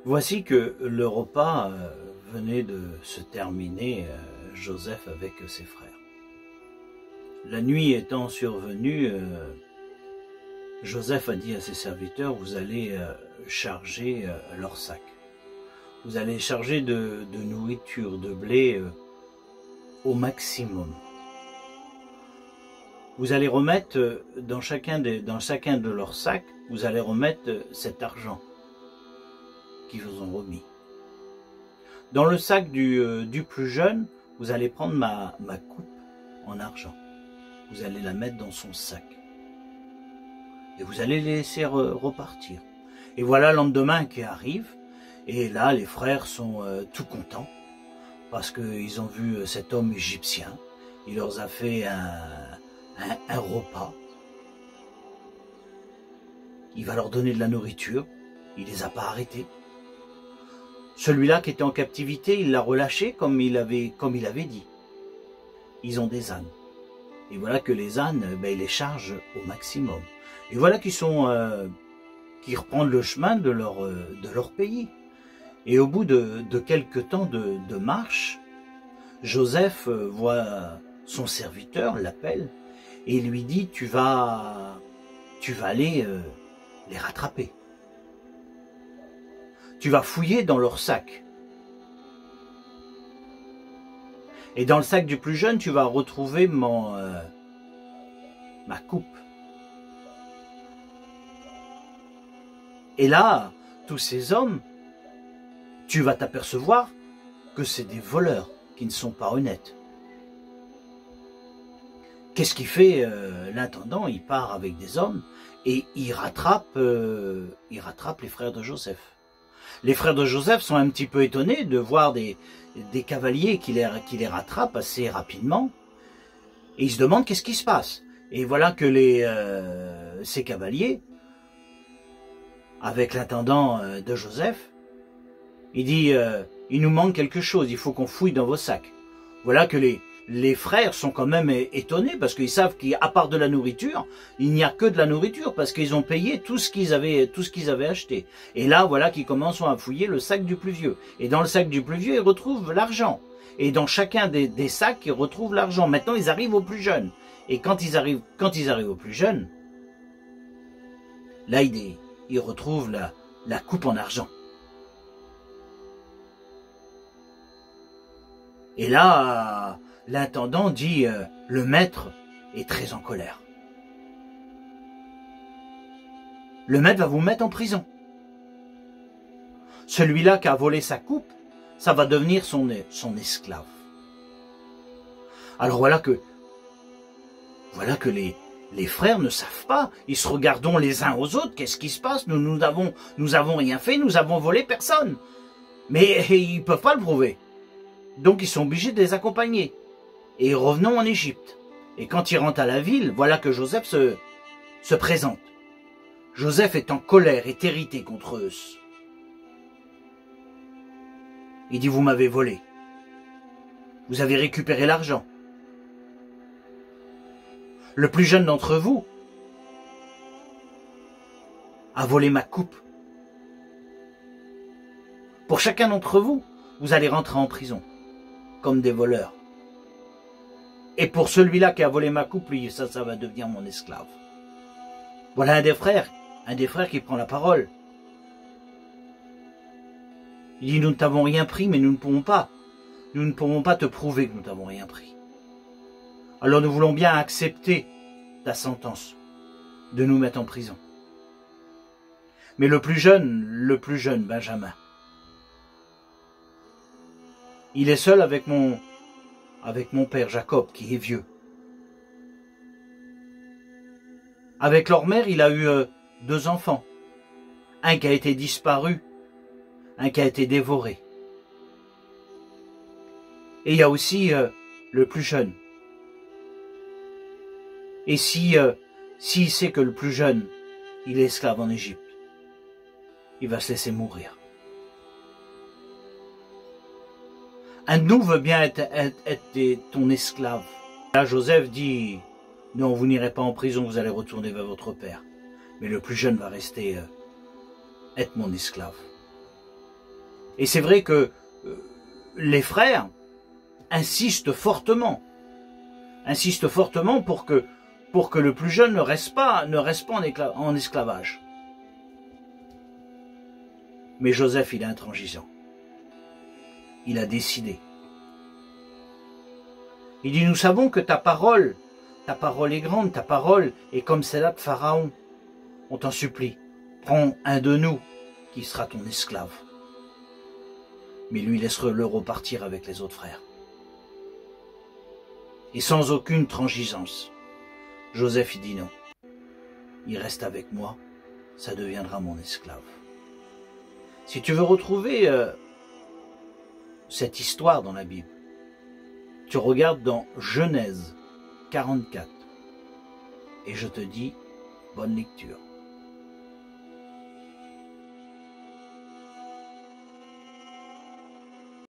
Voici que le repas venait de se terminer, Joseph avec ses frères. La nuit étant survenue, Joseph a dit à ses serviteurs, vous allez charger leur sac. Vous allez charger de nourriture, de blé au maximum. Vous allez remettre dans chacun de leurs sacs, vous allez remettre cet argent qu'ils vous ont remis. Dans le sac du plus jeune, vous allez prendre ma coupe en argent. Vous allez la mettre dans son sac. Et vous allez les laisser repartir. Et voilà le lendemain qui arrive. Et là, les frères sont tout contents. Parce qu'ils ont vu cet homme égyptien. Il leur a fait un repas. Il va leur donner de la nourriture. Il les a pas arrêtés. Celui-là qui était en captivité, il l'a relâché comme il avait dit. Ils ont des ânes. Et voilà que les ânes, ils les chargent au maximum. Et voilà qu'ils reprennent le chemin de leur pays. Et au bout de quelques temps de marche, Joseph voit son serviteur, l'appelle, et il lui dit, tu vas aller les rattraper. Tu vas fouiller dans leur sac. Et dans le sac du plus jeune, tu vas retrouver ma coupe. Et là, tous ces hommes, tu vas t'apercevoir que c'est des voleurs qui ne sont pas honnêtes. Qu'est-ce qu'il fait l'intendant? Il part avec des hommes et il rattrape les frères de Joseph. Les frères de Joseph sont un petit peu étonnés de voir des cavaliers qui les rattrapent assez rapidement. Et ils se demandent qu'est-ce qui se passe. Et voilà que ces cavaliers, avec l'intendant de Joseph, il dit il nous manque quelque chose, il faut qu'on fouille dans vos sacs. Voilà que les frères sont quand même étonnés parce qu'ils savent qu'à part de la nourriture, il n'y a que de la nourriture parce qu'ils ont payé tout ce qu'ils avaient acheté. Et là, voilà qu'ils commencent à fouiller le sac du plus vieux. Et dans le sac du plus vieux, ils retrouvent l'argent. Et dans chacun des sacs, ils retrouvent l'argent. Maintenant, ils arrivent au plus jeune. Et quand ils arrivent au plus jeune, là, ils retrouvent la coupe en argent. Et là, l'intendant dit, le maître est très en colère. Le maître va vous mettre en prison. Celui-là qui a volé sa coupe, ça va devenir son esclave. Alors voilà que les frères ne savent pas, ils se regardent les uns aux autres, qu'est-ce qui se passe? Nous avons rien fait, nous avons volé personne. Mais ils peuvent pas le prouver. Donc ils sont obligés de les accompagner. Et revenons en Égypte. Et quand ils rentrent à la ville, voilà que Joseph se présente. Joseph est en colère, est irrité contre eux. Il dit, vous m'avez volé. Vous avez récupéré l'argent. Le plus jeune d'entre vous a volé ma coupe. Pour chacun d'entre vous, vous allez rentrer en prison, comme des voleurs. Et pour celui-là qui a volé ma coupe, lui, ça va devenir mon esclave. Voilà un des frères qui prend la parole. Il dit, nous ne t'avons rien pris, mais nous ne pourrons pas te prouver que nous t'avons rien pris. Alors nous voulons bien accepter ta sentence de nous mettre en prison. Mais le plus jeune, Benjamin, il est seul avec mon père Jacob, qui est vieux. Avec leur mère, il a eu 2 enfants. Un qui a été disparu, un qui a été dévoré. Et il y a aussi le plus jeune. Et s'il sait que le plus jeune, il est esclave en Égypte, il va se laisser mourir. Un de nous veut bien être ton esclave. Là, Joseph dit, non, vous n'irez pas en prison, vous allez retourner vers votre père. Mais le plus jeune va rester être mon esclave. Et c'est vrai que les frères insistent fortement pour que le plus jeune ne reste pas en esclavage. Mais Joseph, il est intransigeant. Il a décidé. Il dit, nous savons que ta parole est grande, ta parole est comme celle-là de Pharaon. On t'en supplie, prends un de nous qui sera ton esclave. Mais lui laisse-le repartir avec les autres frères. Et sans aucune transigeance, Joseph il dit non. Il reste avec moi, ça deviendra mon esclave. Si tu veux retrouver cette histoire dans la Bible, tu regardes dans Genèse 44. Et je te dis, bonne lecture.